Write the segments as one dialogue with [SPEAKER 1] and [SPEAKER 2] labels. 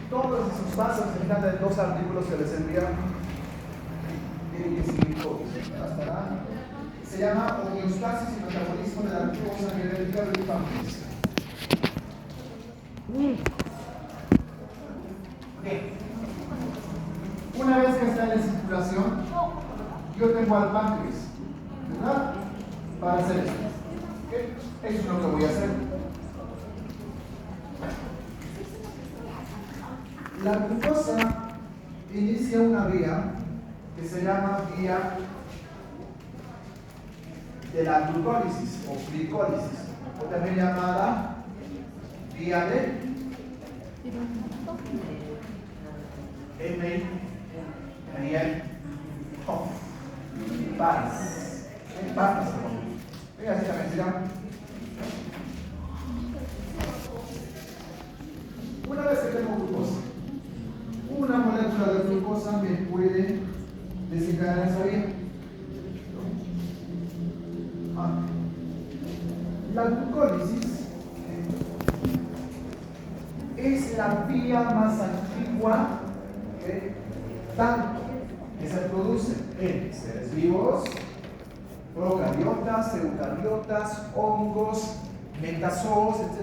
[SPEAKER 1] todos esos pasos se tratan de dos artículos que les enviaron. Tienen que seguir todos. Se llama homeostasis y metabolismo de la glucosa genética del páncreas. Bien. Una vez que está en circulación, yo tengo al páncreas, ¿verdad? Para hacer esto. ¿Okay? Eso es lo que voy a hacer. La glucosa inicia una vía que se llama vía de la glucólisis o glicólisis, o también llamada vía de paras. Venga, así también se llama. Una vez que tengo glucosa, una molécula de glucosa me puede desencadenar esa vía. La glucólisis es la vía más antigua tanto que se produce en seres vivos, procariotas, eucariotas, hongos, metazoos, etc.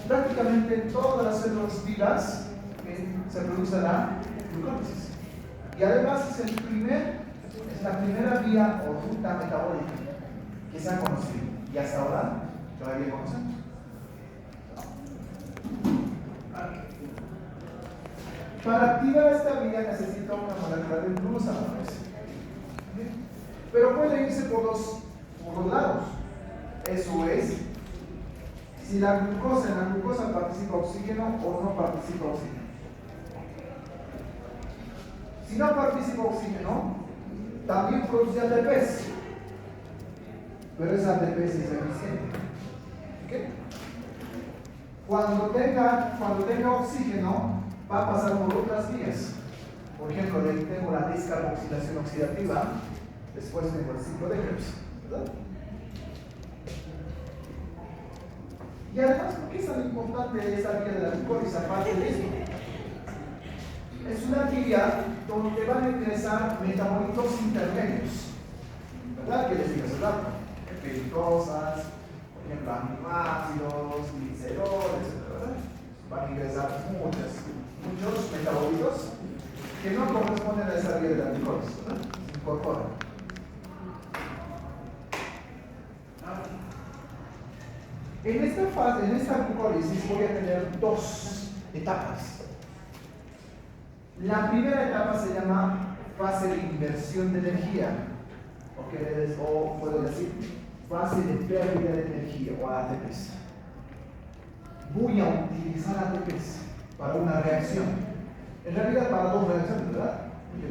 [SPEAKER 1] Prácticamente en todas las células vivas se produce la glucólisis. Y además es la primera vía o ruta metabólica que se ha conocido. Y hasta ahora todavía conocemos. Para activar esta vía necesita una molécula de glucosa. Pero puede irse por los lados. Eso es, si en la glucosa participa oxígeno o no participa oxígeno. Si no participa oxígeno, también produce ATPs. Pero esa ATP es eficiente. ¿Okay? Cuando tenga oxígeno, va a pasar por otras vías. Por ejemplo, tengo la descarboxilación oxidativa, después tengo el ciclo de Krebs, ¿verdad? Y además, ¿por qué es tan importante esa vía de la glucólisis aparte de esto? Es una vía donde van a ingresar metabolitos intermedios, ¿verdad? Que les digo hace rato, glucosas, por ejemplo, aminoácidos, glicerol, etc. Van a ingresar muchos metabolitos que no corresponden a esa vía de la glucólisis, ¿verdad? Se incorporan. En esta glucólisis voy a tener dos etapas. La primera etapa se llama fase de inversión de energía, o puedo decir fase de pérdida de energía o ATPs. Voy a utilizar ATPs para una reacción. En realidad para dos reacciones, ¿verdad? Porque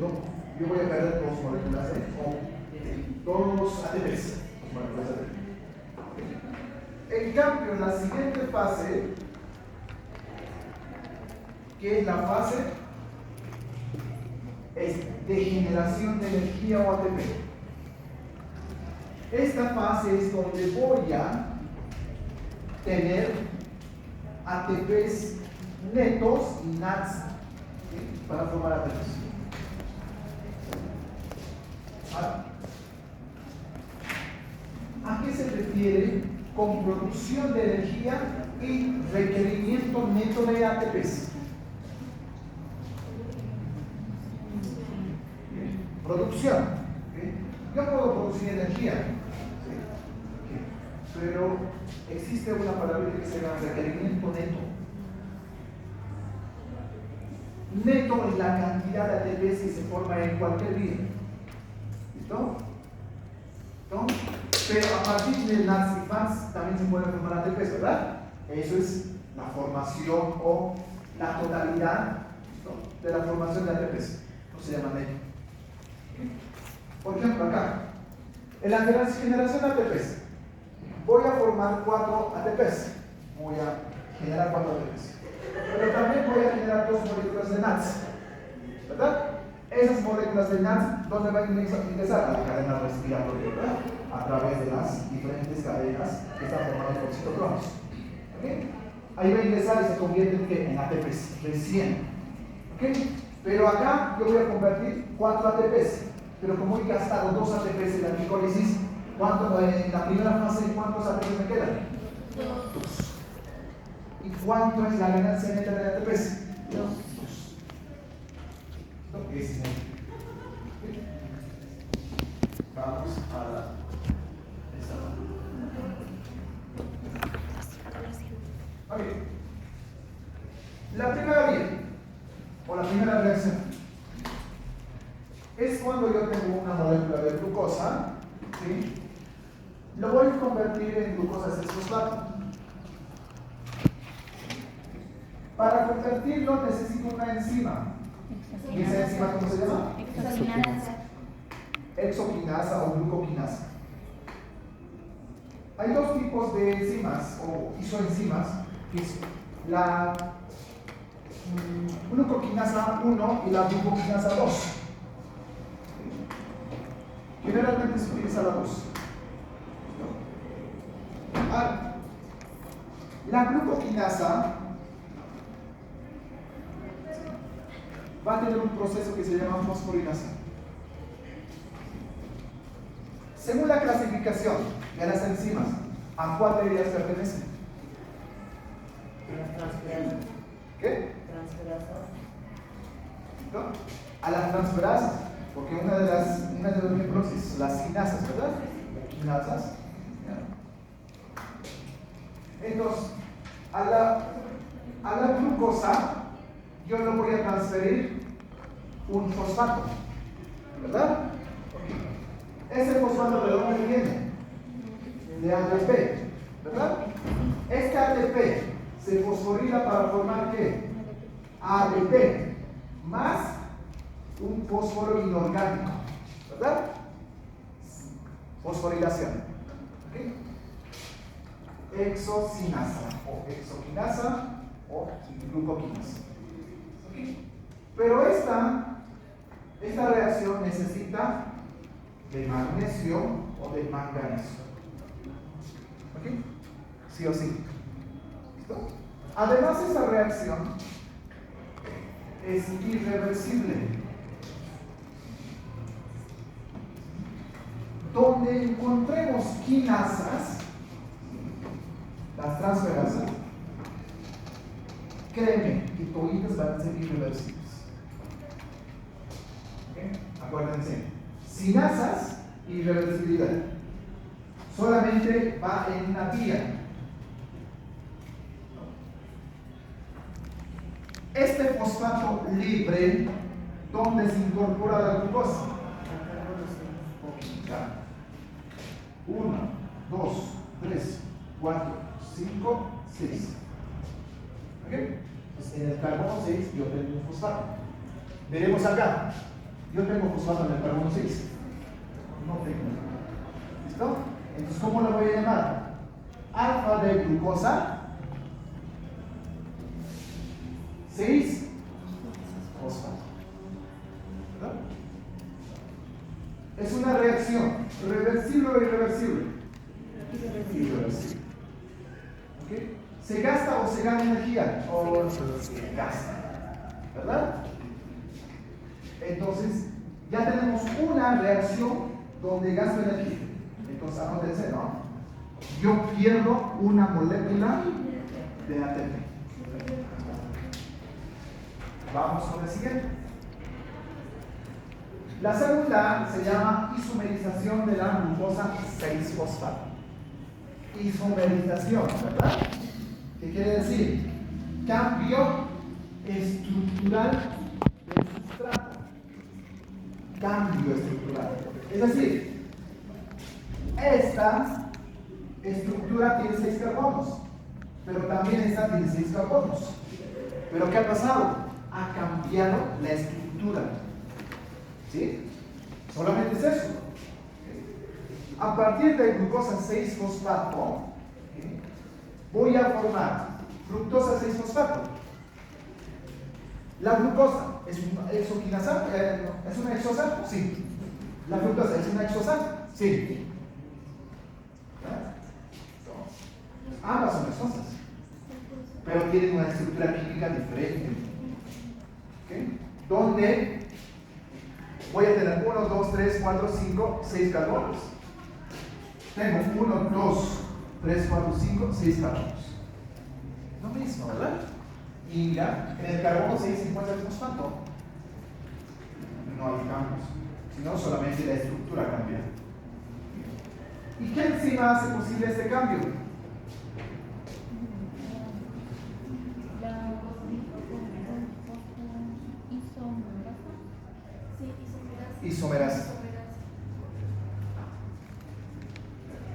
[SPEAKER 1] yo voy a perder dos moléculas dos ATPs. En cambio, en la siguiente fase, que es la fase de generación de energía o ATP. Esta fase es donde voy a tener ATPs netos y NADs, ¿sí? Para formar ATPs. ¿A qué se refiere con producción de energía y requerimiento neto de ATPs? Producción. Yo puedo producir energía, ¿sí? Pero existe una palabra que se llama requerimiento neto. Neto es la cantidad de ATPs que se forma en cualquier vía. ¿Listo? Pero a partir del NADS y FADS también se pueden formar ATPs, ¿verdad? Eso es la formación o la totalidad, ¿no?, de la formación de ATPs. No se llama neto. Por ejemplo, acá, en la generación de ATPs, voy a formar 4 ATPs. Voy a generar 4 ATPs. Pero también voy a generar 2 moléculas de NADS, ¿verdad? Esas moléculas de NADS, ¿dónde van a ingresar? A la cadena respiratoria, ¿verdad? A través de las diferentes cadenas que están formadas por citocronos. ¿Okay? ahí va a ingresar y se convierte en, ¿qué? En ATPs, recién. ¿Ok? Pero acá yo voy a convertir 4 ATPs. Pero como he gastado 2 ATPs en la glicólisis, ¿cuánto, en la primera fase, cuántos ATPs me quedan? 2. ¿Y cuánto es la ganancia neta de ATPs? 2. Vamos a la Ok. La primera vía, o la primera reacción, es cuando yo tengo una molécula de glucosa, ¿sí? Lo voy a convertir en glucosa 6-fosfato. Para convertirlo necesito una enzima. ¿Y esa enzima cómo se llama? Exoquinasa o glucoquinasa. Hay 2 tipos de enzimas o isoenzimas, que es la glucoquinasa 1 y la glucoquinasa 2. Generalmente se utiliza la 2. Ahora, la glucoquinasa va a tener un proceso que se llama fosforilación. Según la clasificación de las enzimas, ¿a cuál de ellas pertenecen? ¿Qué? ¿No? A las transferasas, porque una de los ejemplos es las quinasas, ¿verdad? Quinasas. Entonces, a la glucosa yo le voy a transferir un fosfato, ¿verdad? Ese fosfato ¿de dónde viene? De ATP, ¿verdad? Este ATP se fosforila para formar ¿qué? ADP más un fósforo inorgánico, ¿verdad? Fosforilación. ¿Okay? Exocinasa o exoquinasa o glucoquinasa. ¿Okay? Pero esta reacción necesita de magnesio o de manganeso. ¿Ok? Sí o sí. ¿Listo? Además, esta reacción es irreversible. Donde encontremos quinasas, las transferasas, créeme que toditas van a ser irreversibles. ¿Ok? Acuérdense. Sinasas, irreversibilidad. Solamente va en una vía. Este fosfato libre, ¿dónde se incorpora la glucosa? 1, 2, 3, 4, 5, 6. ¿Ok? Pues en el carbono 6 yo tengo un fosfato. Veremos acá. Yo tengo fosfato en el carbono 6. No tengo. ¿Listo? Entonces, ¿cómo lo voy a llamar? Alfa de glucosa 6 fosfato. ¿Verdad? Es una reacción reversible o irreversible. Irreversible. ¿Ok? ¿Se gasta o se gana energía? O se gasta. ¿Verdad? Entonces, ya tenemos una reacción donde gasto energía. Entonces, anótense, ¿no? Yo pierdo una molécula de ATP. Vamos con el siguiente. La segunda se llama isomerización de la glucosa 6-fosfato. Isomerización, ¿verdad? ¿Qué quiere decir? Cambio estructural del sustrato. Cambio estructural. Es decir, esta estructura tiene 6 carbonos, pero también esta tiene 6 carbonos. ¿Pero qué ha pasado? Ha cambiado la estructura. ¿Sí? Solamente es eso. A partir de glucosa 6-fosfato, voy a formar fructosa 6-fosfato. La glucosa es una exoquinasa, ¿es una exosa? Sí. La fructosa es una exosa? Sí. Ambas son exosas. pero tienen una estructura química diferente. ¿Okay? Donde voy a tener 1, 2, 3, 4, 5, 6 carbonos. Tengo 1, 2, 3, 4, 5, 6 carbonos. Lo mismo, ¿verdad? Y mira, en el carbono 6 se encuentra el fosfato. No hay cambios, sino solamente la estructura cambia. ¿Y qué enzima hace posible este cambio? Isomerasa.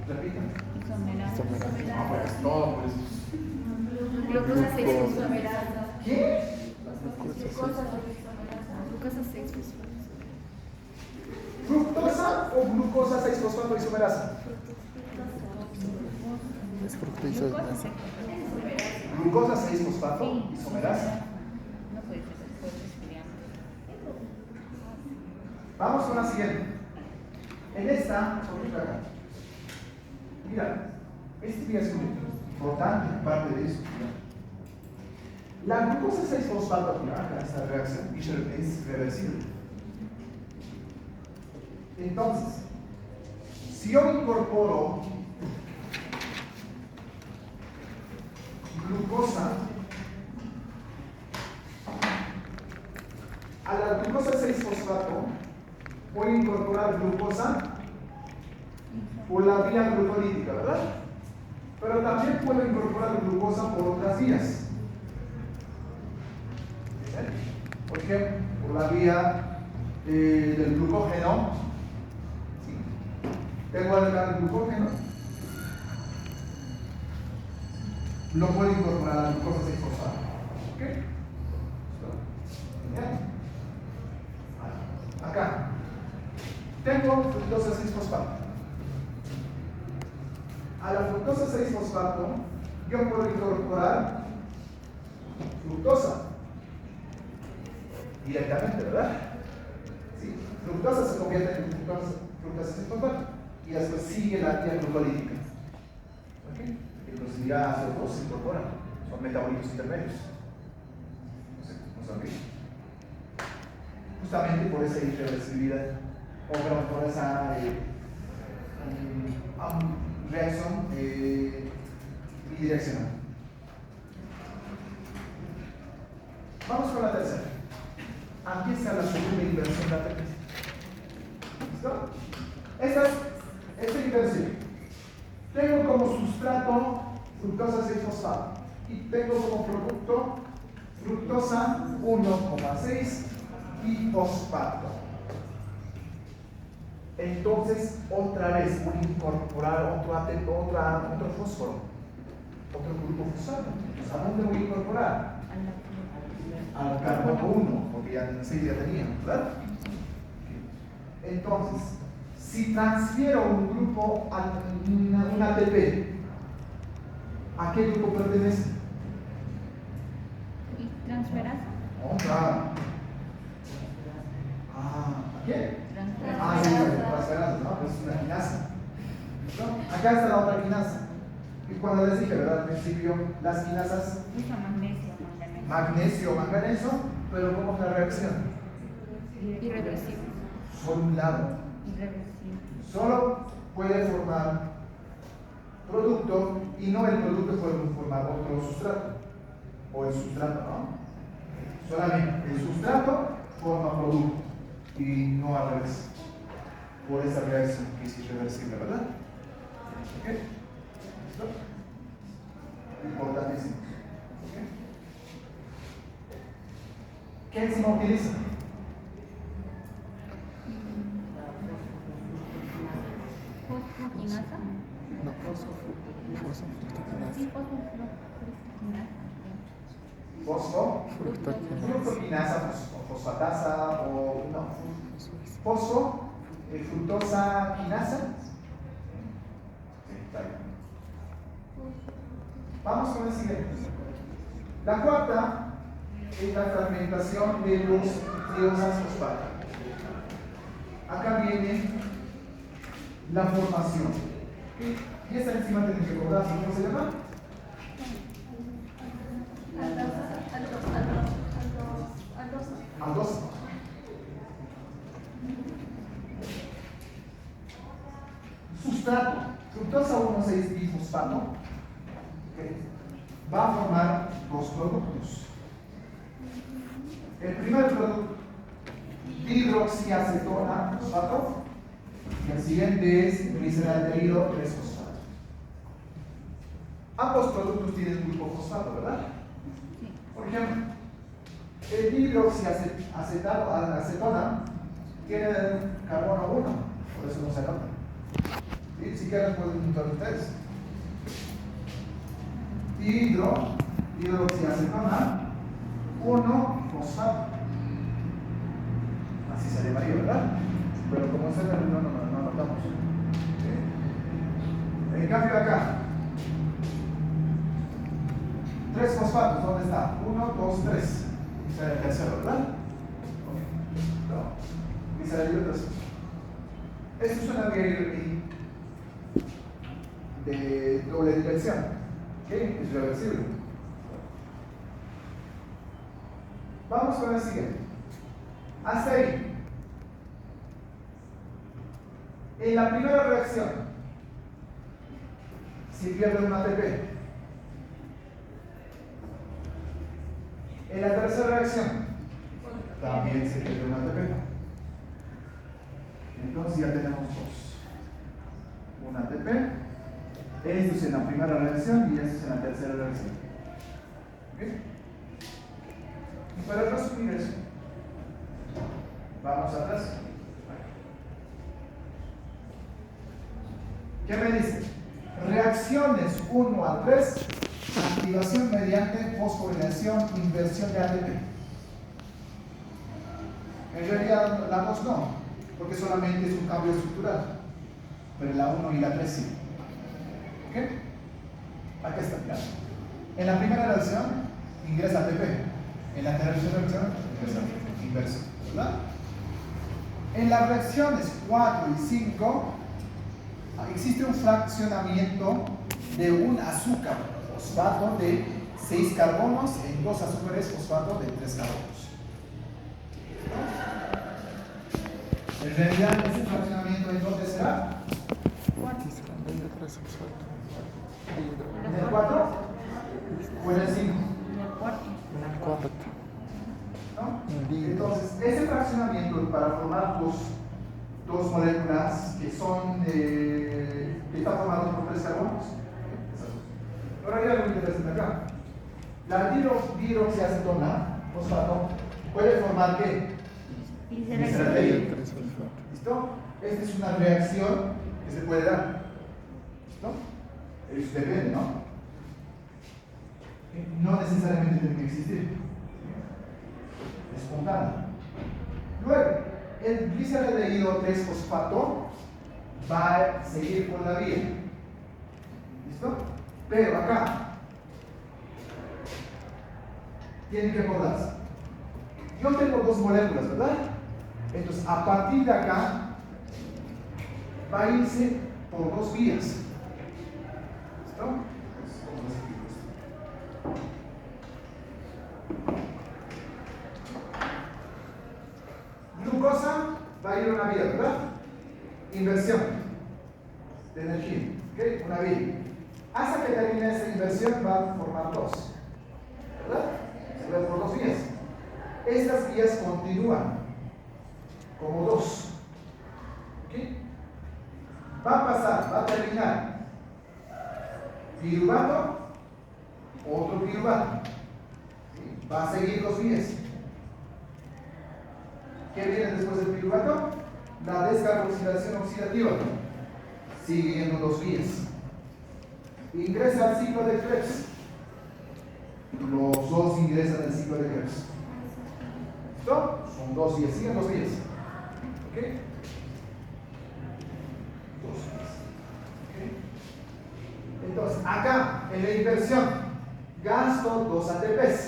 [SPEAKER 1] Repiten.
[SPEAKER 2] Isomerasa.
[SPEAKER 1] No, pues todo por eso.
[SPEAKER 2] Glucosa 6 fosfato.
[SPEAKER 1] ¿Qué?
[SPEAKER 2] Glucosa 6 fosfato.
[SPEAKER 1] ¿Fructosa o glucosa 6 fosfato isomerasa?
[SPEAKER 3] Es fructosa.
[SPEAKER 1] Glucosa 6 fosfato isomerasa.
[SPEAKER 2] No puede ser, estudiando.
[SPEAKER 1] Vamos con la siguiente. En esta, mira, este es muy importante, parte de eso. La glucosa 6 fosfato, mira, acá esta reacción es reversible. Entonces, si yo incorporo glucosa a la glucosa 6 fosfato, voy a incorporar glucosa por la vía glucolítica, ¿verdad? Pero también puedo incorporar glucosa por otras vías. Por ejemplo, por la vía del glucógeno. ¿Sí? Tengo el glucógeno. Lo puedo incorporar a la glucosa 6 fosfato. ¿Ok? Bien. Acá. Tengo fructosa 6 fosfato. A la fructosa 6 fosfato yo puedo incorporar fructosa directamente, ¿verdad? Sí. Fructosa se convierte en fructosa 6 fosfato y después sigue la vía glucolítica. ¿Ok? Entonces ya esos dos se incorporan, son metabolitos intermedios. ¿No son bien? Justamente por esa irreversibilidad, o perdón, por esa reacción bidireccional. Vamos con la tercera. Aquí está la segunda inversión de ATP. ¿Listo? Esta es inversión. Tengo como sustrato fructosa 6 fosfato y tengo como producto fructosa 1,6 y fosfato. Entonces, otra vez voy a incorporar otro fósforo, otro grupo fosfato. ¿A dónde voy a incorporar? Al carbono 1, porque ya tenía, ¿verdad? Entonces, si transfiero un grupo a un ATP, ¿a qué grupo pertenece?
[SPEAKER 2] ¿Y transferasa?
[SPEAKER 1] Oh, claro. ¿A qué? Sí, transferasa, ¿no? Pues es una quinasa. ¿No? Acá está la otra quinasa. Y cuando les dije, ¿verdad? Al principio, las quinasas.
[SPEAKER 2] Usa magnesio, manganeso.
[SPEAKER 1] Magnesio, manganeso, pero ¿cómo es la reacción?
[SPEAKER 2] Irreversible.
[SPEAKER 1] Solo un lado.
[SPEAKER 2] Irreversible.
[SPEAKER 1] Solo puede formar producto y no el producto puede formar otro sustrato. O el sustrato, ¿no? Solamente el sustrato forma producto y no al revés. Por esa reacción que es irreversible, ¿verdad? ¿Ok? ¿Listo? Importantísimo. ¿Ok? ¿Qué enzima utiliza?
[SPEAKER 2] ¿Fosfoquinasa?
[SPEAKER 3] No, fosfofructoquinasa.
[SPEAKER 2] Sí, fosfoquinasa.
[SPEAKER 1] Fosfo, fructoquinasa, fosfatasa o no, fosfo, fructosa quinasa. Está bien. Vamos con el siguiente. La cuarta es la fragmentación de los triosas fosfato. Acá viene la formación. Y esta enzima tienen que recordar, ¿cómo se llama? fosfato, va a formar dos productos. El primer producto, dihidroxiacetona fosfato, y el siguiente es gliceraldehído 3-fosfato. Ambos productos tienen grupo fosfato, ¿verdad? Por ejemplo, el dihidroxiacetona tiene carbono 1, por eso no se nota. ¿Sí? Si quieren pueden juntar ustedes. Dihidroxiacetona 1-fosfato. Así se llamaría, ¿verdad? Pero como se ve, no notamos. ¿Sí? En cambio acá, 3 fosfatos, ¿dónde está? 1, 2, 3. Será el tercero, ¿verdad? No. Y será el 3. Esto es una vía de doble dirección. ¿Ok? Es reversible. Vamos con el siguiente. Hasta ahí. En la primera reacción, se pierde un ATP. En la tercera reacción, también se pierde un ATP. Entonces ya tenemos dos. Un ATP. Esto es en la primera reacción y esto es en la tercera reacción. ¿Okay? Y para resumir eso, vamos atrás. ¿Qué me dice? Reacciones 1 a 3, activación mediante fosforilación, inversión de ATP. En realidad la 2 no, porque solamente es un cambio estructural, pero la 1 y la 3 sí. ¿Ok? Aquí está, mirad. En la primera reacción ingresa ATP, en la tercera reacción ingresa inversión, ¿verdad? En las reacciones 4 y 5 existe un fraccionamiento de un azúcar fosfato de 6 carbonos en 2 azúcares fosfato de 3 carbonos. En realidad, ese fraccionamiento ¿en dónde será? ¿En el 4? ¿O en el 5?
[SPEAKER 2] En el cuarto.
[SPEAKER 1] ¿No? Entonces, ese fraccionamiento para formar dos moléculas que están formadas por 3 carbonos. Ahora hay algo interesante acá. La dihidroxiacetona fosfato puede formar ¿qué? Gliceraldehído. ¿Listo? Esta es una reacción que se puede dar. ¿Listo? Eso depende, ¿no? No necesariamente tiene que existir. Espontáneo. Luego, el gliceraldehído 3-fosfato va a seguir por la vía. ¿Listo? Pero acá tienen que acordarse. Yo tengo 2 moléculas, ¿verdad? Entonces, a partir de acá va a irse por 2 vías. ¿Listo? Glucosa va a ir a una vía, ¿verdad? Inversión de energía, ¿ok? Una vía. Hasta que termine esa inversión va a formar 2, ¿verdad? Se va por 2 vías. Estas vías continúan como 2, ¿ok? Va a pasar, va a terminar piruvato, otro piruvato, ¿sí? Va a seguir 2 vías. ¿Qué viene después del piruvato? La descarboxilación oxidativa. Siguiendo 2 vías. Ingresa al ciclo de Krebs. Los 2 ingresan al ciclo de Krebs. ¿Listo? Son 2 vías. Siguen 2 vías. ¿Ok? 2 vías. ¿Ok? Entonces, acá, en la inversión, gasto 2 ATPs.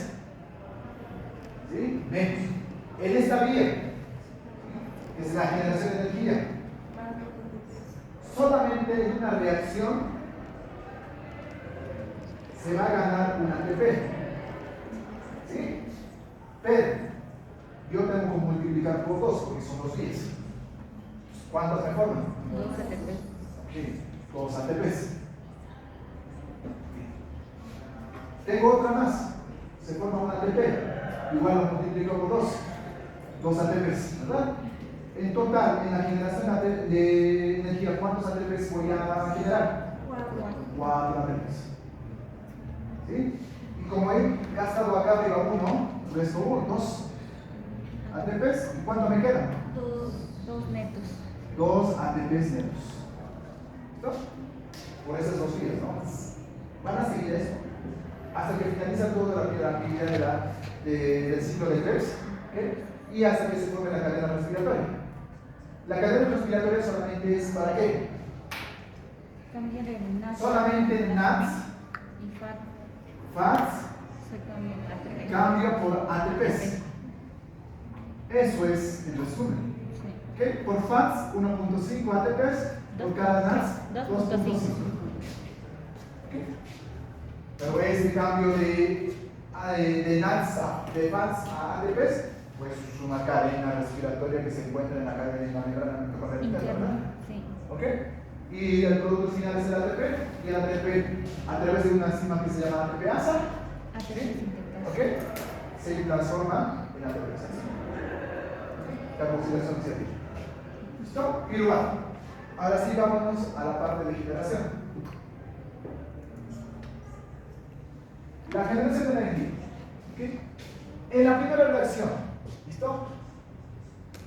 [SPEAKER 1] ¿Sí? Menos. En esta vía, que es la generación de energía, solamente en una reacción se va a ganar un ATP. ¿Sí? Pero yo tengo que multiplicar por 2 porque son 2 vías. ¿Cuántas me forman?
[SPEAKER 2] 2 ATP.
[SPEAKER 1] Ok, 2 ATPs. Tengo otra más. Se forma un ATP. Igual lo multiplico por 2 ATPs, ¿verdad? En total, en la generación de energía, ¿cuántos ATPs voy a generar? 4 ATPs. ¿Sí? Y como he gastado acá arriba 1, resto 2 ATPs. ¿Y cuánto me queda?
[SPEAKER 2] 2 netos.
[SPEAKER 1] 2 ATPs netos. ¿Listo? Por esas 2 vías, ¿no? Van a seguir eso hasta que finaliza toda la actividad del ciclo de Krebs, ¿okay? Y hasta que se forme la cadena respiratoria. La cadena respiratoria solamente es para qué?
[SPEAKER 2] Cambia de NAS.
[SPEAKER 1] Solamente NADS
[SPEAKER 2] Y FAT
[SPEAKER 1] FATs
[SPEAKER 2] se cambia a ATP.
[SPEAKER 1] cambia por ATPs. Eso es el resumen.
[SPEAKER 2] Sí.
[SPEAKER 1] ¿Okay? Por FATs 1.5 ATPs, por cada NADS 2.5.
[SPEAKER 2] 2.5.
[SPEAKER 1] ¿Okay? Pero ese cambio de NADS de FATs a ATPs, pues es una cadena respiratoria que se encuentra en la cadena de la membrana mitocondrial, ¿verdad?
[SPEAKER 2] Interno. Sí.
[SPEAKER 1] ¿Ok? Y el producto final es el ATP, y el ATP a través de una enzima que se llama ATPasa,
[SPEAKER 2] ATP
[SPEAKER 1] ¿sí?
[SPEAKER 2] sintetasa.
[SPEAKER 1] ¿Ok? Se transforma en ATPasa. Carboxilación ciática. ¿Listo? Piruvato. Ahora sí vámonos a la parte de generación. La generación de la energía. ¿Okay? En la primera reacción, ¿listo?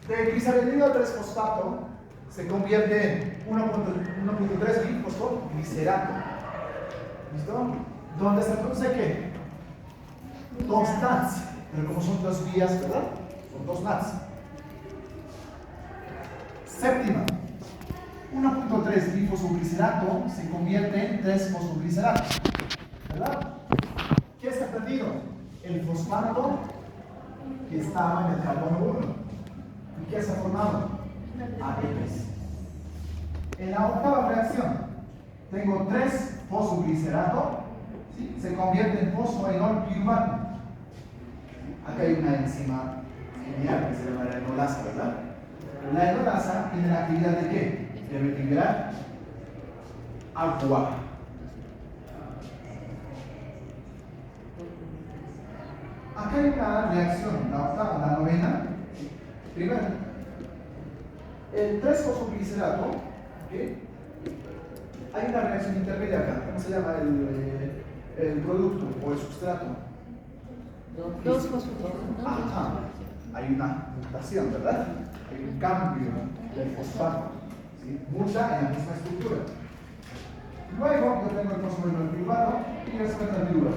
[SPEAKER 1] De gliceraldehído 3-fosfato se convierte en 1.3 bifosfoglicerato. ¿Listo? ¿Dónde se produce qué? 2 NADS. Pero como son 2 vías, ¿verdad? Son 2 NADS. Séptima. 1.3 bifosfoglicerato se convierte en 3-fosfoglicerato. ¿Verdad? ¿Qué se ha perdido? El fosfato que estaba en el carbono 1. ¿Y qué se ha formado? ATPs. En la octava reacción, tengo 3-fosfoglicerato, ¿sí? Se convierte en fosfoenol piruvato. Acá hay una enzima genial que se llama la enolasa, ¿verdad? La enolasa tiene la actividad de ¿qué? De retirar agua. Acá hay una reacción, la octava, la novena. Primero, el 3-fosfoglicerato, ¿okay? Hay una reacción intermedia acá. ¿Cómo se llama el producto o el sustrato?
[SPEAKER 2] 2 fosfatos.
[SPEAKER 1] Ajá. Hay una mutación, ¿verdad? Hay un cambio del fosfato. ¿Sí? Muta en la misma estructura. Luego yo tengo el fosfoenol piruvato y el fosfoenol.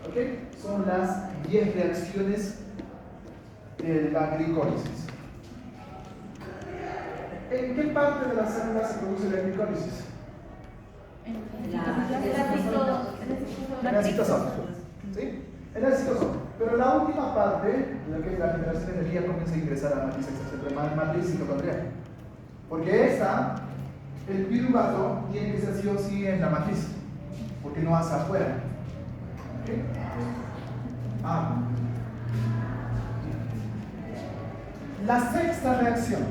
[SPEAKER 1] ¿Ok? Son las 10 reacciones de la glicólisis. ¿En qué parte de las células se produce la glicólisis?
[SPEAKER 2] En
[SPEAKER 1] el citosol. ¿Sí? En el citosol. Pero la última parte, la que es la generación de energía, comienza a ingresar a la matriz extracelular, matriz mitocondrial. Porque esta, el piruvato, tiene que ser sí o sí en la matriz, porque no hace afuera. ¿Okay? La sexta reacción,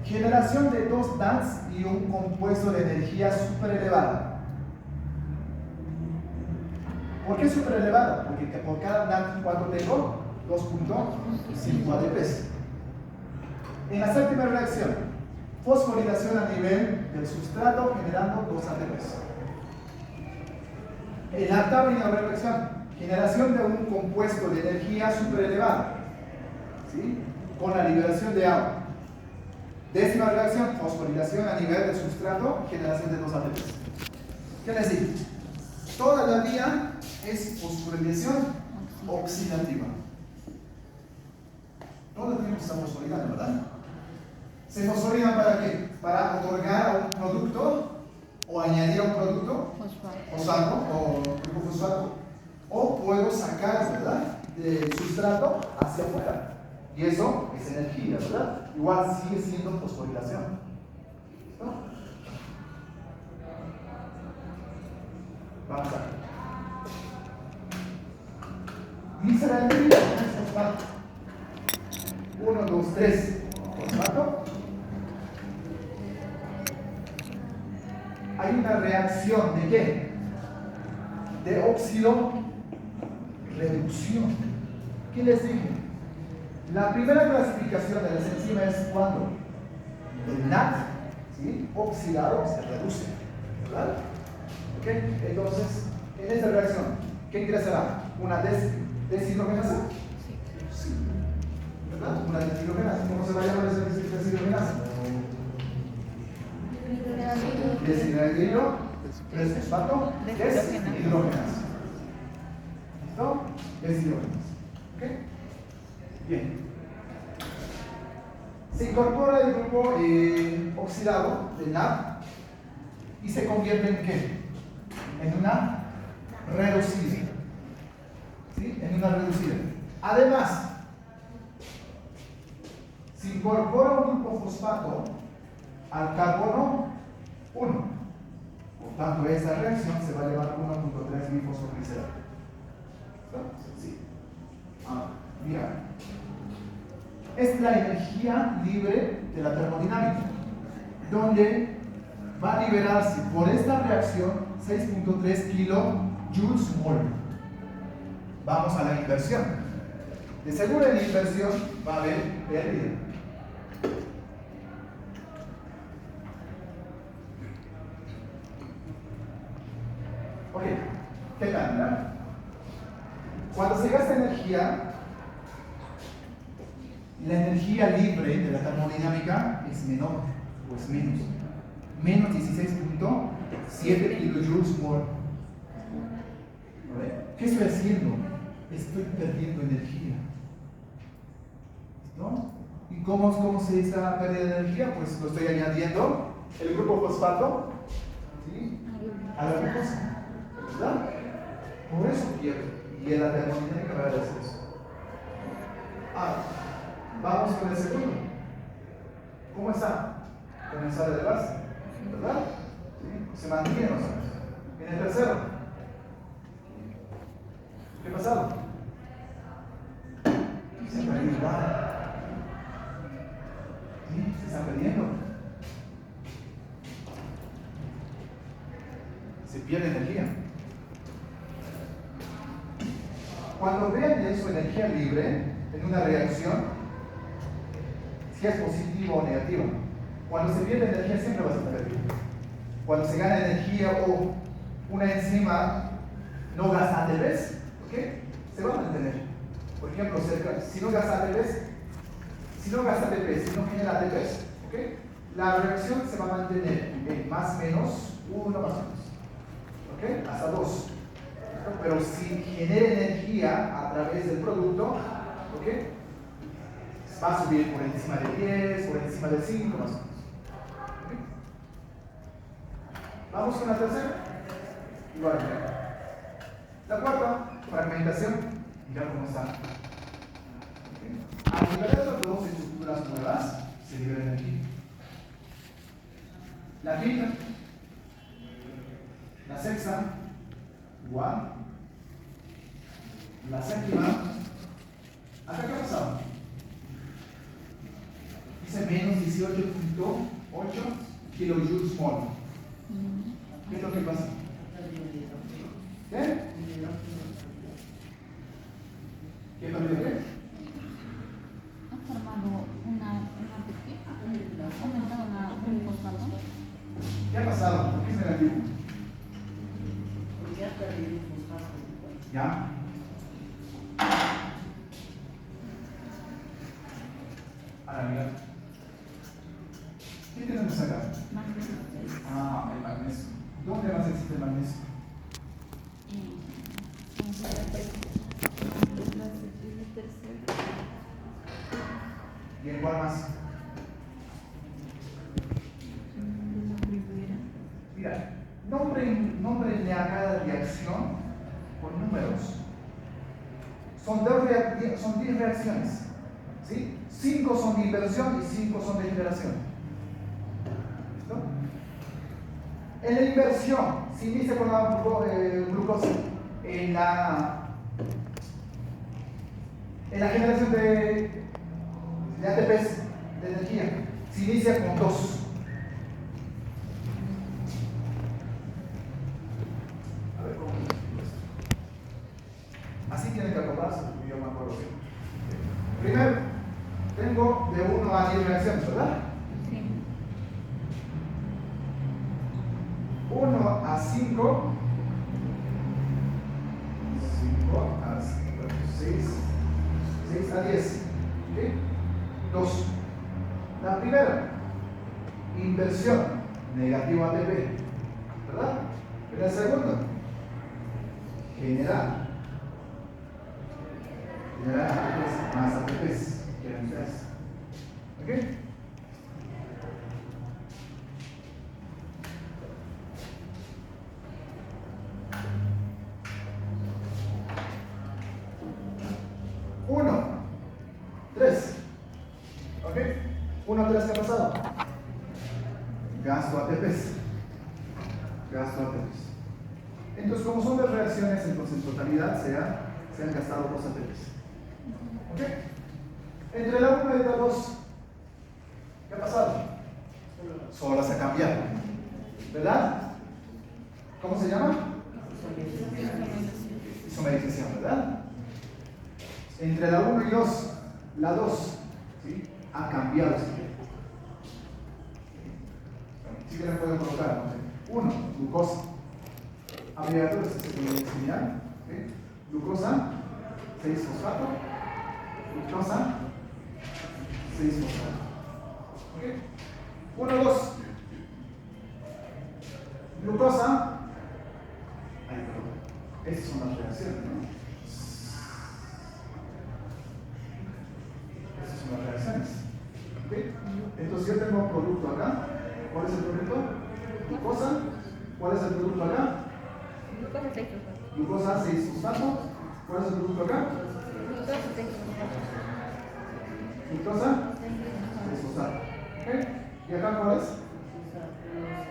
[SPEAKER 1] generación de 2 NADS y un compuesto de energía super elevada. ¿Por qué super elevada? Porque por cada NAD, ¿cuánto tengo? 2.5 ATPs. En la séptima reacción, fosforilación a nivel del sustrato generando 2 ATPs. En la octava y novena reacción, generación de un compuesto de energía super elevada, ¿sí? Con la liberación de agua. Décima reacción, fosforilación a nivel del sustrato, generación de 2 ATPs. ¿Qué les digo? Toda la vía es fosforilación oxidativa. Todo el tiempo está fosforilando, ¿verdad? ¿Se fosforilan para qué? Para otorgar a un producto o añadir a un producto fosfato o grupo fosfato. O puedo sacar, ¿verdad?, del sustrato hacia afuera. Y eso es energía, ¿verdad? Igual sigue siendo fosforilación. ¿No? Vamos a ver. Gliceraldehído, fosfato. 1, 2, 3. Fosfato. Hay una reacción de qué? de óxido reducción. ¿Qué les dije? La primera clasificación de las enzimas es cuando el NAD, ¿sí?, oxidado se reduce, ¿verdad? ¿Ok? Entonces, en esta reacción, ¿qué ingresará? ¿Una deshidrogenasa? Sí. ¿Verdad? Una deshidrogenasa. ¿Cómo se va a llamar esa deshidrogenasa? Deshidrogenasa. Desfosfato, deshidrogenasa. ¿Listo? Deshidrogenasa. ¿Ok? Bien. Se incorpora el grupo oxidado de NAD y se convierte en ¿qué? En una reducida. ¿Sí? En una reducida. Además, se incorpora un grupo fosfato al carbono 1. Por tanto, esta reacción se va a llevar 1.3 bifosfoglicerol. Sí. Mira, es la energía libre de la termodinámica, donde va a liberarse por esta reacción 6.3 kilojoules mol. Vamos a la inversión. De seguro en la inversión va a haber pérdida. Ok, ¿qué tal? ¿Verdad? Cuando se gasta energía, la energía libre de la termodinámica es menor o es menos 16.7 kilojoules mol. ¿Qué estoy haciendo? Estoy perdiendo energía. ¿No? ¿Y cómo se está perdiendo energía? Pues lo estoy añadiendo el grupo fosfato, ¿sí?, a la glucosa, ¿verdad? Por eso pierdo. Y en la termodinámica va a hacer eso. Vamos con el segundo. ¿Cómo está? Comenzó a elevarse, ¿verdad? ¿Sí? Se mantiene más o menos. En el tercero, ¿qué ha pasado? Se ha perdido igual. ¿Sí? Se está perdiendo. Se pierde energía. Cuando vean de su energía libre en una reacción, si es positivo o negativo, cuando se pierde energía siempre va a estar perdido. Cuando se gana energía o una enzima no gasta ATPs, ¿ok?, se va a mantener. Por ejemplo, si no gasta ATPs, si no genera ATPs, ¿ok?, la reacción se va a mantener en más o menos 1 más o menos, ¿ok?, hasta 2. Pero si genera energía a través del producto, ¿ok?, va a subir por encima de 10, por encima de 5 más o menos. ¿Okay? Vamos con la tercera. Igual. La cuarta, fragmentación. Mirad cómo está. ¿Okay? Al liberar las dos estructuras nuevas, se libera energía. La quinta, la sexta, igual. La séptima, ¿acá qué ha pasado? Dice menos 18.8 kilojoules mol. ¿Qué es lo que pasa? ¿Qué? ¿Qué perdió qué?
[SPEAKER 2] ¿Ha formado una pequeña? ¿Ha aumentado un fosfato?
[SPEAKER 1] ¿Qué ha pasado? ¿Por qué es negativo?
[SPEAKER 3] Porque ha perdido un fosfato.
[SPEAKER 1] ¿Ya? Ahora mira. ¿Qué tenemos acá?
[SPEAKER 2] Magnesio.
[SPEAKER 1] El magnesio. ¿Dónde más existe el magnesio? ¿Y en cuál más? Mira, nómbrenle a cada reacción con números. Son 10 reacciones. ¿Sí? 5 son de inversión y 5 son de liberación. ¿Listo? En la inversión, si inicia con la glucosa, en la generación de ATPs, de energía, se inicia con 2. A ver cómo es esto. reacciones, ¿verdad?
[SPEAKER 2] Sí.
[SPEAKER 1] 1 a 5, 5 a 6 a 10. ¿Okay? 2. La primera, inversión, negativo ATP, ¿verdad? En el segundo, generar ATPs más ATPs que eran ustedes. ¿Ok? Uno, 3. ¿Ok? 1, 3, ¿qué ha pasado? Gasto ATPs. Gasto ATPs. Entonces, como son las reacciones, entonces en totalidad se han gastado 2 ATPs. ¿Ok? Entre la 1 y la 2, ¿qué ha pasado? Solo se ha cambiado. ¿Verdad? ¿Cómo se llama? Isomerización, ¿verdad? Entre la 1 y 2, la 2, ¿sí? Ha cambiado. Si quieren pueden colocar, no sé. 1, glucosa. Abreviaturas similar. ¿Okay? Glucosa, 6-fosfato. Fructosa, 6-fosfato. ¿Ok? 1, 2. Glucosa. Ay, perdón. Estas son las reacciones, ¿no? Estas son las reacciones. ¿Okay? Entonces yo tengo un producto acá. ¿Cuál es el producto? Glucosa. ¿Cuál es el producto acá? Glucosa 6-fosfato. ¿Cuál es el producto acá? Fructosa 6-fosfato. ¿Ok? ¿Y acá cuál es?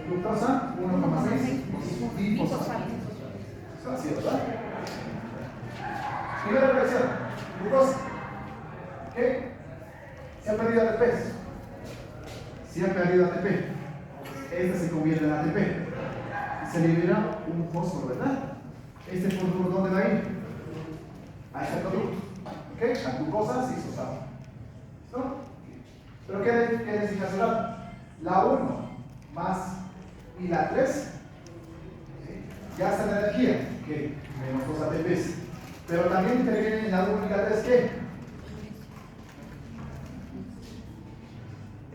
[SPEAKER 1] Fructosa 1,6 bifosfato. Así, ¿verdad? Primera reacción. Glucosa. ¿Qué? Se ha perdido ATP. Se ha perdido ATP. Este se convierte en ATP. Se libera un fósforo, ¿verdad? Este fósforo, ¿dónde va a ir? A este producto. ¿Ok? La glucosa 6-fosfato. ¿Listo? Pero ¿qué necesita hacer? La 1 más y la 3, ¿sí? Gasta la energía, que menos 2 ATPs. Pero también intervienen en la 1 y la 3, ¿qué?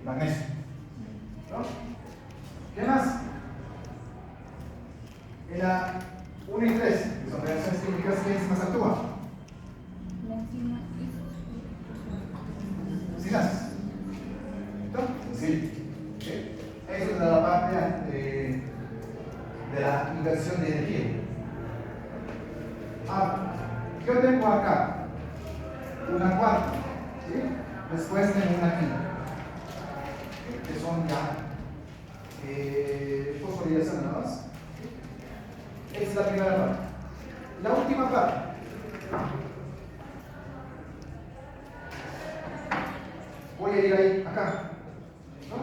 [SPEAKER 1] Magnesio. ¿No? ¿Qué más? En la 1 y 3, que son reacciones químicas, ¿qué enzimas actúan?
[SPEAKER 2] La enzima
[SPEAKER 1] Sinases. ¿Listo? Sí. ¿Okay? Eso es la parte de la inversión de energía. Yo tengo acá una cuarta, ¿sí? Después tengo una quinta, que son ya fosforilación nada más. Esta es la primera parte. La última parte. Voy a ir ahí, acá. ¿No?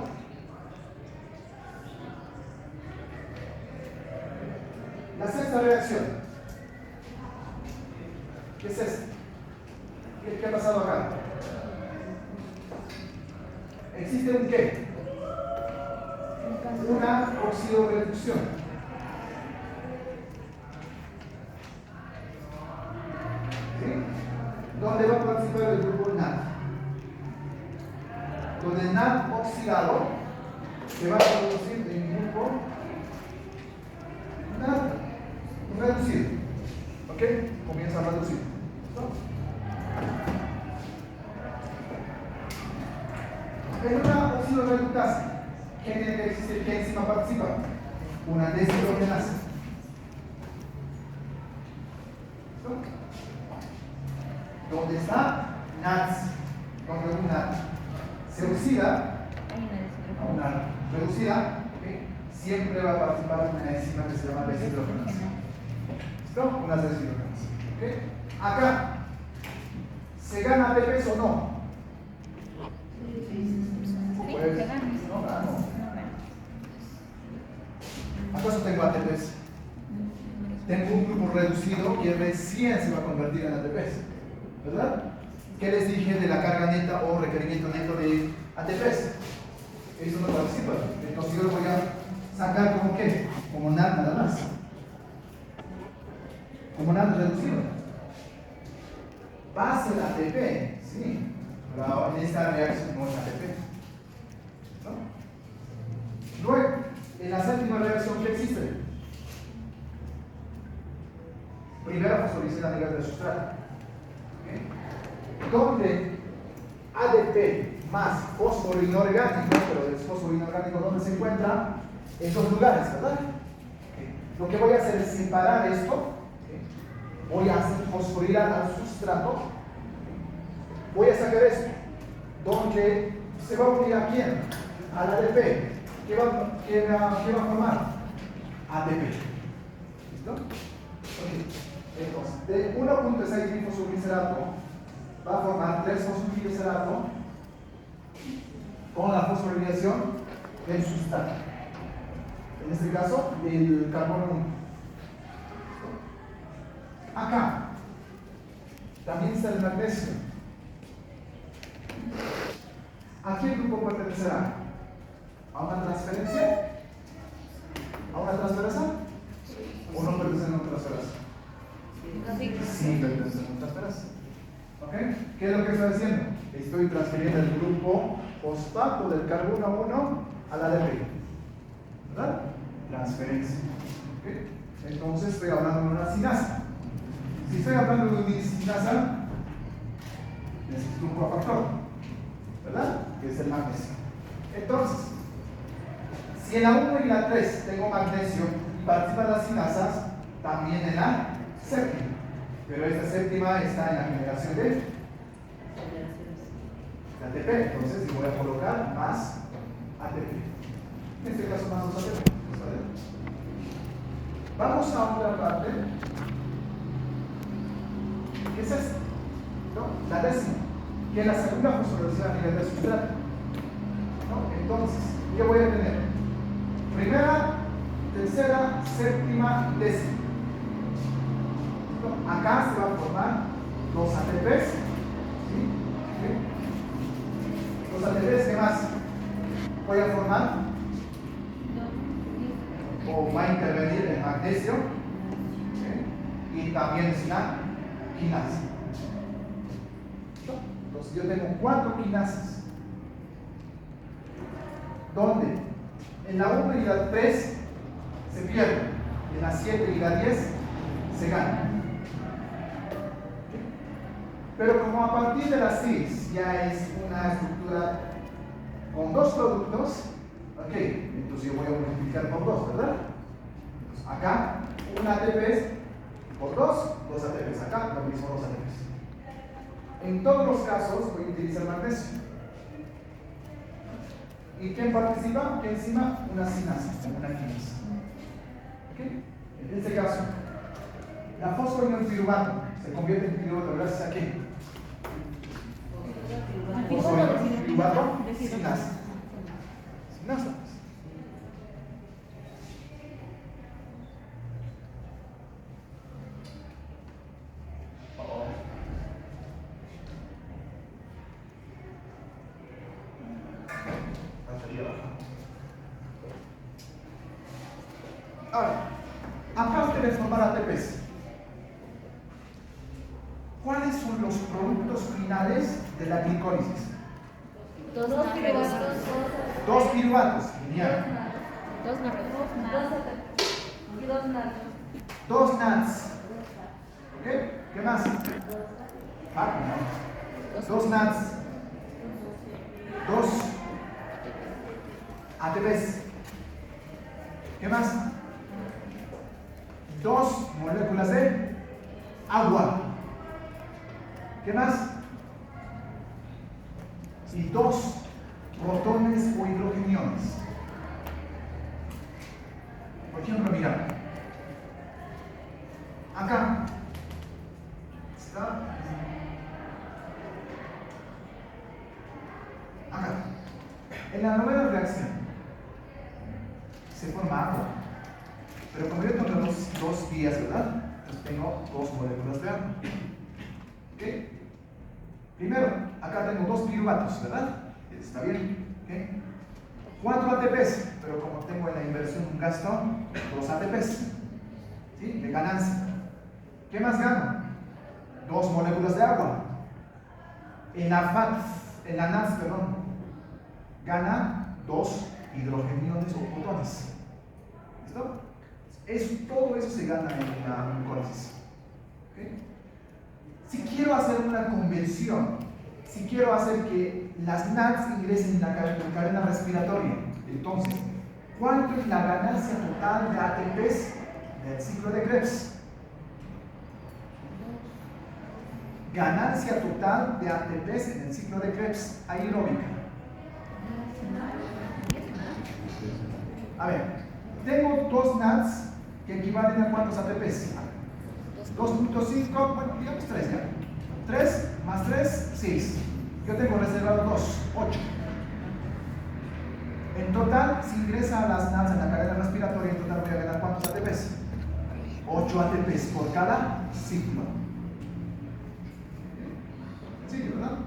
[SPEAKER 1] La sexta reacción. ¿Qué es esto? ¿Qué ha pasado acá? ¿Existe un qué? Una oxidorreducción. ¿Sí? ¿Dónde va a participar el grupo NAD? Donde el NAD oxidado se va a producir en grupo NAD reducido. ¿Ok? Comienza a reducir. ¿No? En una oxidorreductasa, ¿qué tiene que existir? ¿Qué enzima participa? Una deshidrogenasa. ¿No? ¿Dónde está NADS? Donde un NAD se oxida a una reducida, ¿okay? Siempre va a participar una enzima que se llama deshidrogenasa. ¿Listo? Una deshidrogenasa. ¿Okay? Acá, ¿se gana ATPs o no? Pues, no gano. ¿Acaso tengo ATPs? Tengo un grupo reducido que recién se va a convertir en ATPs, ¿verdad? ¿qué les dije de la carga neta o requerimiento neto de ATPs? Eso no participa. Entonces yo lo voy a sacar como qué? Como NAT nada más. Como NAT reducido. Base el ATP, sí. Pero en esta reacción no es ATP. ¿No? Luego, en la séptima reacción, ¿qué existe? Primera fosforilación a nivel del sustrato. ¿Okay? Donde ADP más fósforo inorgánico, pero el fósforo inorgánico, ¿dónde se encuentra? En dos lugares, ¿verdad? Okay. Lo que voy a hacer es separar esto. Okay. Voy a hacer fosforilar al sustrato. Voy a sacar esto, donde se va a unir a quién? Al ADP. ¿Qué va a formar? ATP. ¿Listo? Okay. Entonces, de 1.6 trifosfoglicerato va a formar 3 fosfoglicerato con la fosforilación del sustrato. En este caso, del carbono 1. Acá también está el magnesio. ¿A qué grupo pertenecerá? ¿A una transferencia? ¿A una transferencia? ¿O no pertenece a una transferencia? Sí, pertenece a una transferencia. ¿Ok? ¿Qué es lo que estoy haciendo? Estoy transfiriendo el grupo fosfato del carbono 1 al ADP. ¿Verdad? Transferencia. ¿Okay? Entonces estoy hablando de una sinasa. Si estoy hablando de una sinasa, necesito un cofactor, ¿verdad? Que es el magnesio. Entonces, si en la 1 y la 3 tengo magnesio y participan las sinasas, también en la séptima. Pero esta séptima está en la generación de ATP. Entonces, voy a colocar más ATP. En este caso, más 2 ATP. ¿Vale? Vamos a otra parte. ¿Qué es esta? ¿No? La décima, que es la segunda fosforilación a nivel del sustrato. ¿No? Entonces, ¿qué voy a tener? Primera, tercera, séptima, décima. ¿No? Acá se van a formar los ATPs. ¿Sí? ¿Sí? Los ATPs, ¿qué más? Voy a formar o va a intervenir el magnesio. ¿Sí? Y también es la quinasa. Entonces yo tengo 4 quinasas. ¿Dónde? En la 1 y la 3 se pierden. En la 7 y la 10 se ganan. Pero como a partir de las 6 ya es una estructura con 2 productos, ok, entonces yo voy a multiplicar por 2, ¿verdad? Entonces acá, un ATP por 2 ATPs. Acá, lo mismo 2 ATPs. En todos los casos voy a utilizar magnesio. ¿Y quién participa? ¿Qué enzima? Una sinasa, una quinasa. ¿Okay? En este caso, la fosforilopiruvato se convierte en piruvato gracias a qué? Fosforilopiruvato, sinasa. Sinasa. Ahora, aparte de formar ATPs, ¿cuáles son los productos finales de la glicólisis?
[SPEAKER 2] 2 piruvatos.
[SPEAKER 1] 2 piruvatos, genial. 2 NADs. ¿Ok? ¿Qué más? 2 NADs. 2 ATPs. ¿Qué más? 2 moléculas de agua. ¿Qué más? Y 2 protones o hidrogeniones. Por ejemplo, mira. Acá está. Acá. En la novena reacción se forma agua. Pero como yo tengo 2 vías, ¿verdad? Entonces tengo 2 moléculas de agua. ¿Ok? Primero, acá tengo 2 piruvatos, ¿verdad? Está bien. ¿Okay? 4 ATPs, pero como tengo en la inversión un gasto, 2 ATPs. ¿Sí? De ganancia. ¿Qué más gano? 2 moléculas de agua. En la NADS, perdón, gana 2 hidrogeniones o fotones. ¿Listo? Todo eso se gana en la glucólisis. ¿Okay? Si quiero hacer una conversión, si quiero hacer que las NADS ingresen en la cadena respiratoria, entonces, ¿cuánto es la ganancia total de ATPs del ciclo de Krebs? Ganancia total de ATPs en el ciclo de Krebs aeróbica. A ver, tengo 2 NADS que equivalen a ¿cuántos ATPs? 2.5, bueno, digamos 3 ya. 3 más 3, 6. Yo tengo reservado 2, 8. En total, si ingresa a las NADS en la cadena respiratoria, en total voy a ganar ¿cuántos ATPs? 8 ATPs por cada ciclo. ¿Sí, verdad?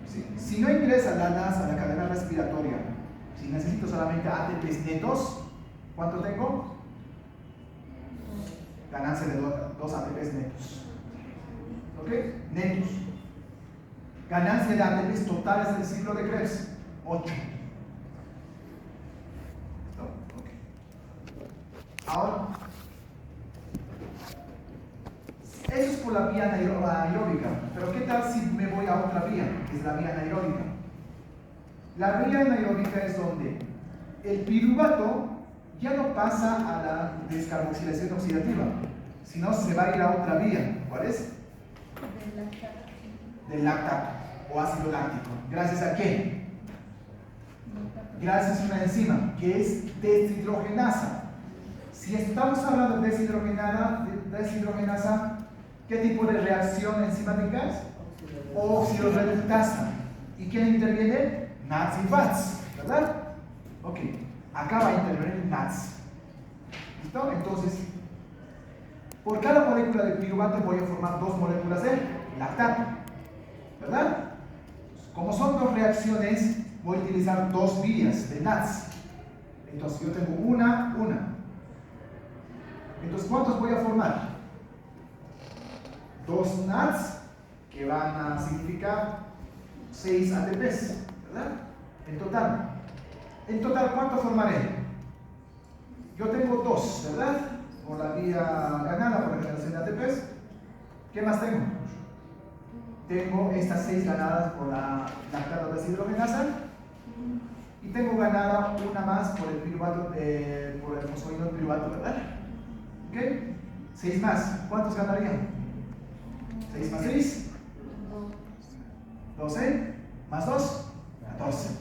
[SPEAKER 1] Sí. Si no ingresa la NADS a la cadena respiratoria, si necesito solamente ATPs netos, ¿cuánto tengo? Ganancia de 2 ATPs netos. ¿Ok? Netos. Ganancia de ATPs totales del ciclo de Krebs, 8. Ahora, eso es por la vía anaeróbica, pero ¿qué tal si me voy a otra vía, que es la vía anaeróbica? La vía anaeróbica es donde el piruvato ya no pasa a la descarboxilación oxidativa, sino se va a ir a otra vía. ¿Cuál es? Del lactato o ácido láctico. ¿Gracias a qué? Gracias a una enzima que es deshidrogenasa. Si estamos hablando de deshidrogenasa, ¿qué tipo de reacción enzimática es? Oxidorreductasa. ¿Y quién interviene? NADS y FADS, ¿verdad? Ok, acá va a intervenir NADS. ¿Listo? Entonces, por cada molécula de piruvato voy a formar 2 moléculas de lactato, ¿verdad? Como son 2 reacciones, voy a utilizar 2 vías de NADS. Entonces, yo tengo una. Entonces, ¿cuántos voy a formar? 2 NADS que van a significar 6 ATPs, ¿verdad? En total, ¿cuánto formaré? Yo tengo 2, ¿verdad? Por la vía ganada por la generación de ATPs. ¿Qué más tengo? Tengo estas 6 ganadas por la lactato deshidrogenasa y tengo ganada una más por el piruvato, por el fosfoino piruvato, ¿verdad? ¿Ok? 6 más. ¿Cuántos ganarían? 6 más 6. 12. Más 2. 14. ¿Sí?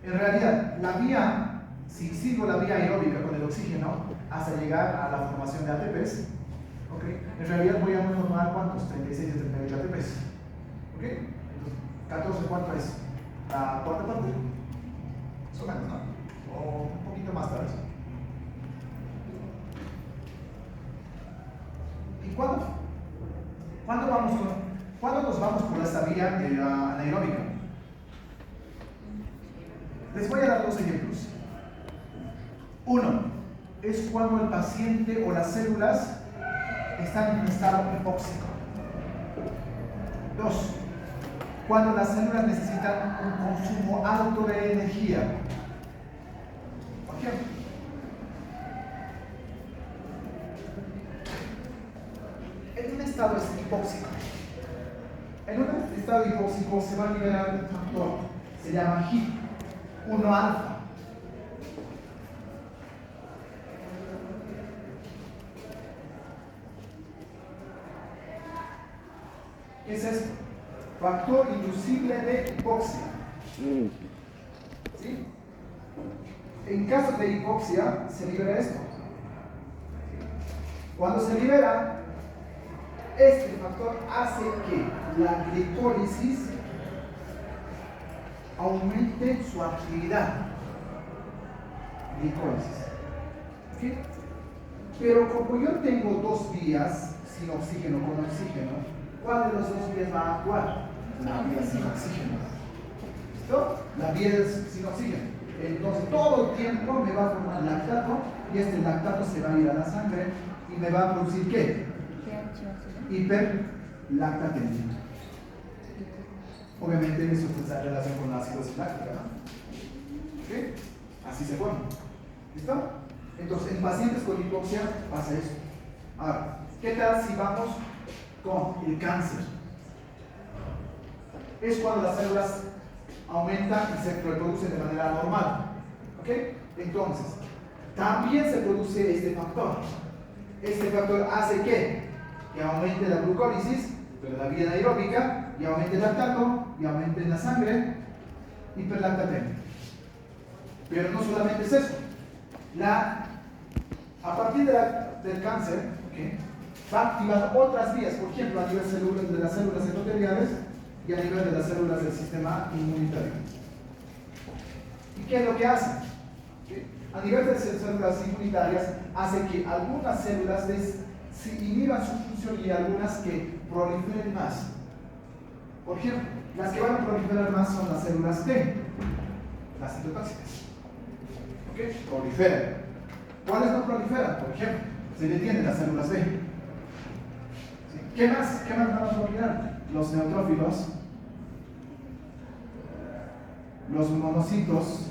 [SPEAKER 1] En realidad, la vía, si sigo la vía aeróbica con el oxígeno hasta llegar a la formación de ATPs, ¿okay? En realidad voy a formar ¿cuántos? 36 y 38 ATPs. ¿Ok? Entonces, 14, ¿cuánto es? ¿La cuarta parte? Más o menos, ¿no? O un poquito más tal vez. ¿Y cuándo nos vamos por esta vía anaeróbica? Les voy a dar 2 ejemplos. Uno es cuando el paciente o las células están en un estado hipóxico. 2. Cuando las células necesitan un consumo alto de energía. Por ejemplo, en un estado hipóxico. En un estado hipóxico se va a liberar un factor, se llama HIP-1-alfa. ¿Qué es esto? Factor inducible de hipoxia. ¿Sí? En caso de hipoxia, se libera esto. Cuando se libera, este factor hace que la glicólisis aumente su actividad. Glicólisis. ¿Sí? Pero como yo tengo 2 vías, sin oxígeno con oxígeno, ¿Cuál de los dos vías va a actuar? La vía sin oxígeno. ¿Listo? La vía sin oxígeno. Entonces todo el tiempo me va a formar lactato y este lactato se va a ir a la sangre y me va a producir ¿qué? Hiperlactatemia. Obviamente eso está en relación con la acidosis láctica, ¿no? ¿Okay? Así se forma. ¿Listo? Entonces en pacientes con hipoxia pasa eso. Ahora, ¿qué tal si vamos con el cáncer? Es cuando las células aumentan y se reproducen de manera normal. ¿Ok? Entonces, también se produce este factor. Este factor hace que aumente la glucólisis, pero la vía anaeróbica, y aumente el lactato, y aumente la sangre, hiperlactatemia. Pero no solamente es eso. A partir del cáncer, ¿okay? Va a activar otras vías, por ejemplo, a nivel de las células endoteliales y a nivel de las células del sistema inmunitario. ¿Y qué es lo que hace? ¿Okay? A nivel de las células inmunitarias, hace que algunas células inhiban su función y algunas que proliferen más. Por ejemplo, las que van a proliferar más son las células T, las citotóxicas. ¿Okay? Proliferan. ¿Cuáles no proliferan? Por ejemplo, se detienen las células B. ¿Sí? ¿Qué más van a proliferar? Los neutrófilos, los monocitos,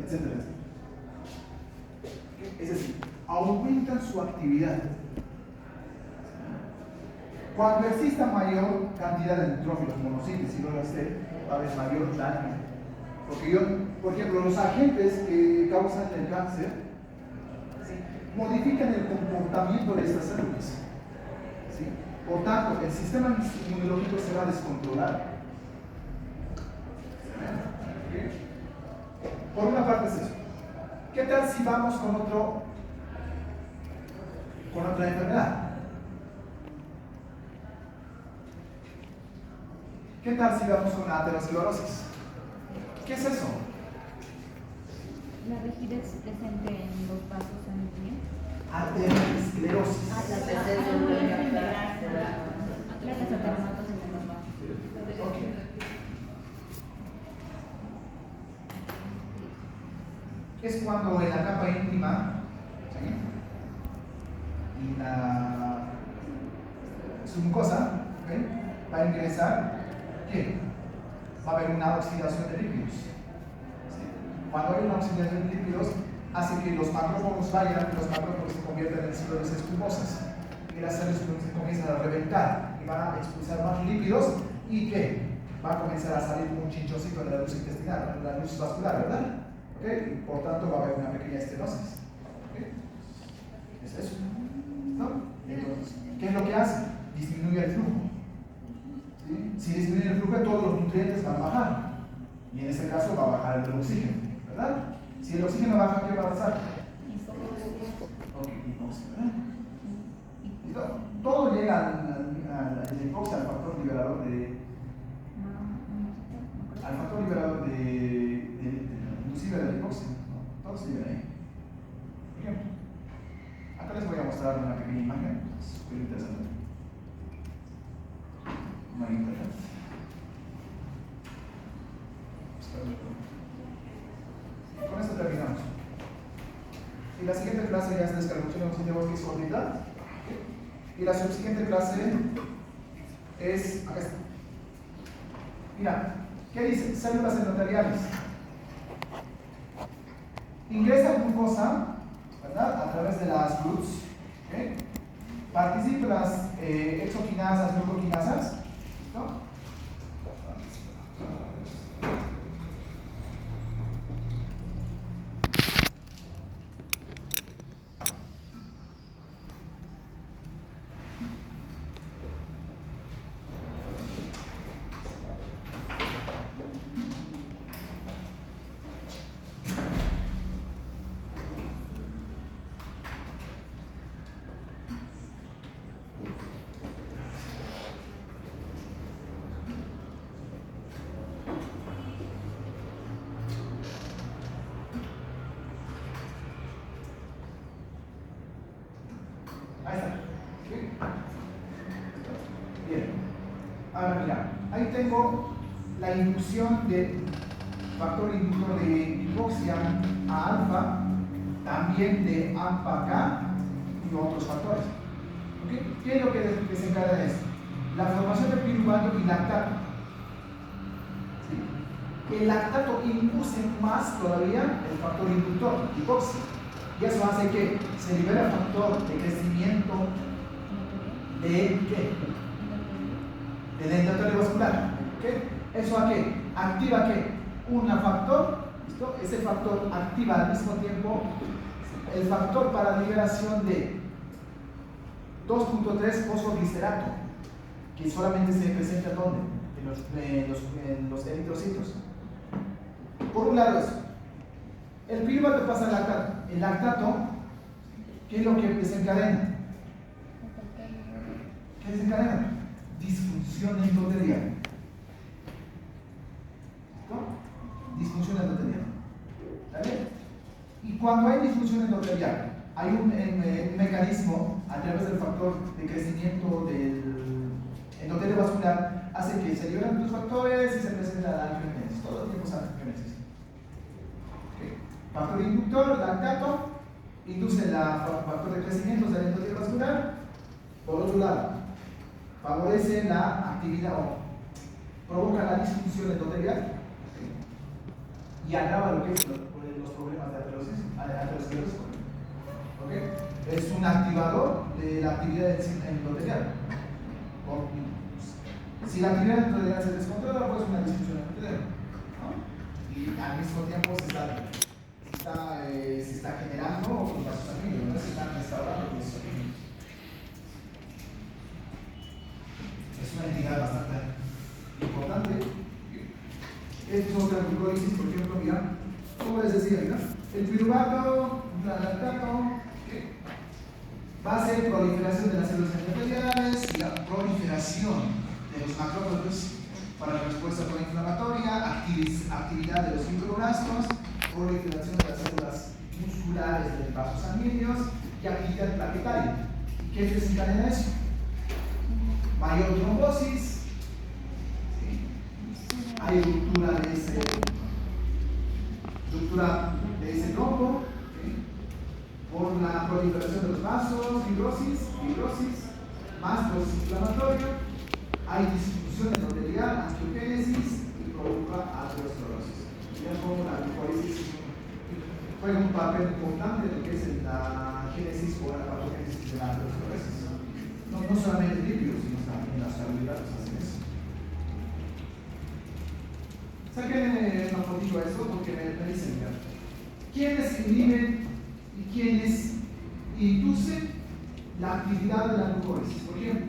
[SPEAKER 1] etcétera. Es decir, aumentan su actividad. Cuando exista mayor cantidad de neutrófilos, monocitos y no lo esté, va a haber mayor daño. Porque por ejemplo, los agentes que causan el cáncer, ¿sí?, modifican el comportamiento de estas células. ¿Sí? Por tanto, el sistema inmunológico se va a descontrolar. ¿Sí? Por una parte es eso. ¿Qué tal si vamos con otra enfermedad? ¿Qué tal si vamos con la aterosclerosis? ¿Qué es eso?
[SPEAKER 2] La rigidez presente en los vasos sanguíneos.
[SPEAKER 1] Aterosclerosis. Okay. Es cuando en la capa íntima, ¿sí?, y la mucosa, ¿okay?, va a ingresar, ¿qué? Va a haber una oxidación de lípidos. ¿Sí? Cuando hay una oxidación de lípidos, hace que los macrófagos vayan, los macrófagos se conviertan en células espumosas y las células se comienzan a reventar y van a expulsar más lípidos y ¿qué? Va a comenzar a salir como un chinchoncito de la luz intestinal, la luz vascular, ¿verdad? ¿Okay? Y por tanto va a haber una pequeña estenosis. ¿Okay? Es eso. ¿No? Entonces, ¿qué es lo que hace? Disminuye el flujo. ¿Sí? Si disminuye el flujo, todos los nutrientes van a bajar. Y en este caso va a bajar el oxígeno, ¿verdad? Si el oxígeno baja, ¿qué va a pasar? Ok, hipoxia, ¿verdad? Todo llega al hipoxia, al factor liberador de. Al factor liberador inclusive de la hipoxia, ¿no? Todo se libera ahí. Bien. Acá les voy a mostrar una pequeña imagen, súper interesante. Una interfaz. Con esto terminamos. Y la siguiente clase ya es descarboxilación oxidada, que es orbital. Y la subsiguiente clase es. Acá está. Mira, ¿qué dice? Células endoteliales. Ingresa glucosa, ¿verdad?, a través de las GLUTs. ¿Okay? Participan las exoquinasas, glucoquinasas. ¿No? Ahí está. ¿Sí? Ahora mira, ahí tengo la inducción de factor inductor de hipoxia a alfa, también de AMPA-K y otros factores. ¿Okay? ¿Qué es lo que desencadena esto? La formación de piruvato y lactato. ¿Sí? El lactato induce más todavía el factor inductor, hipoxia. Y eso hace que se libera factor de crecimiento de ¿qué? Del endotelio vascular. ¿Okay? ¿Eso a qué? Activa qué? Un factor, ¿listo? Ese factor activa al mismo tiempo el factor para liberación de 2.3 fosfoglicerato, que solamente se presenta ¿dónde? En los eritrocitos. Por un lado eso. El piruvato pasa al lactato. El lactato, ¿qué es lo que desencadena? ¿Qué desencadena? Disfunción endotelial. Disfunción endotelial. ¿Vale? Y cuando hay disfunción endotelial, hay un mecanismo a través del factor de crecimiento del endotelio vascular, hace que se liberen los factores y se presenta la angiogenesis. Todo el tiempo se angiogenesis. ¿Okay? Factor inductor, lactato, induce el factor de crecimiento del endotelio vascular. Por otro lado, favorece la actividad o provoca la disfunción endotelial y agrava lo que es los problemas de aterosclerosis. ¿Okay? Es un activador de la actividad endotelial. Si la actividad endotelial se descontrola, pues una disfunción endotelial, ¿no? Y al mismo tiempo se está generando otros vasos sanguíneos, ¿no? Se están restaurando los vasos sanguíneos. Es una entidad bastante importante. Esto es otra glucólisis, por ejemplo, mira, como les decía, mira, el piruvato, el lactato, ¿qué? Va a ser proliferación de las células endoteliales y la proliferación de los macrófagos para respuesta proinflamatoria, actividad de los fibroblastos, proliferación de las células musculares de los vasos sanguíneos y actividad plaquetaria. ¿Qué desencadena eso? Mayor trombosis. Hay ruptura de ese trombo, ¿sí? Por la proliferación de los vasos, fibrosis, más proceso inflamatorio, hay disfunción endotelial, angiogénesis y provoca aterosclerosis. Mira cómo la glucólisis juega un papel importante en lo que es la génesis o la patogénesis de la aterosclerosis. No solamente el lípido, sino también las carbohidratos hacen eso. Saquen una fotito a esto porque me dicen, mira, ¿quiénes inhiben y quiénes inducen la actividad de la glucólisis? Por ejemplo,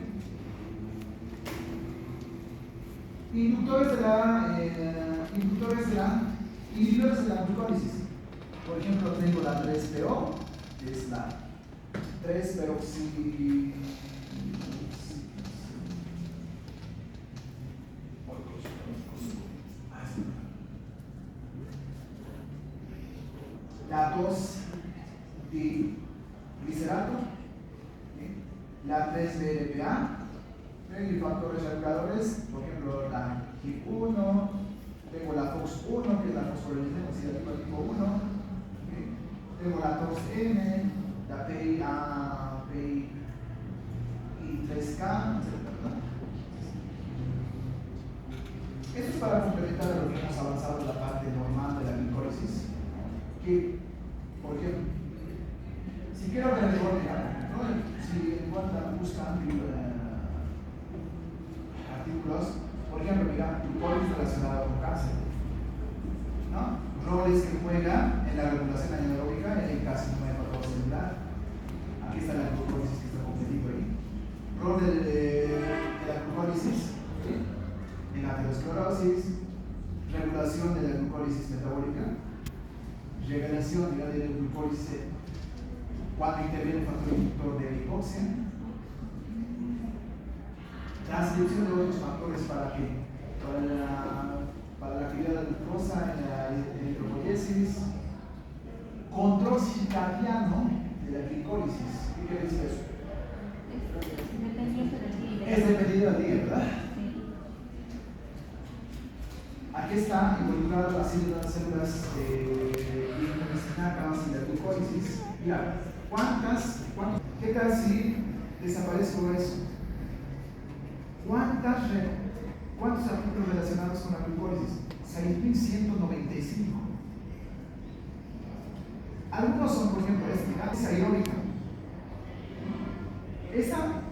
[SPEAKER 1] inhibidores de la glucólisis. Por ejemplo, tengo la 3-PO, que es la 3-peroxi. La 2-diglicerato, la 3-BRPA, y factores reguladores, por ejemplo, la HIP1, tengo la FOX1, que es la fosforilina oxidativa tipo 1, tengo la 2N, la PI3K, etc. Esto es para complementar lo que hemos avanzado en la parte normal de la glicólisis. Que, por ejemplo, si quiero que me recordar, ¿no? Si en cuanto buscan artículos, por ejemplo, mira, glucólisis relacionada con cáncer, ¿no? Roles que juegan en la regulación anaeróbica en el carcinoma hepatocelular. Aquí está la glucólisis que está competido ahí. Rol de la glucólisis, ¿sí? En la aterosclerosis, regulación de la glucólisis metabólica, regulación de la glucólisis cuando interviene el factor inductor de hipoxia, transcripción de otros factores para la actividad de la glucosa en la eritropoiesis, control circadiano de la glicólisis. ¿Qué quiere decir eso?
[SPEAKER 2] Es dependiente del día.
[SPEAKER 1] Es dependiente del día, ¿verdad?
[SPEAKER 2] Sí.
[SPEAKER 1] aquí está involucradas las células de espinacas y de glucólisis. Mira, ¿qué tal si desaparezco eso? ¿Cuántos artículos relacionados con la glucólisis? 6.195. Algunos son, por ejemplo, es aeróbica. Esa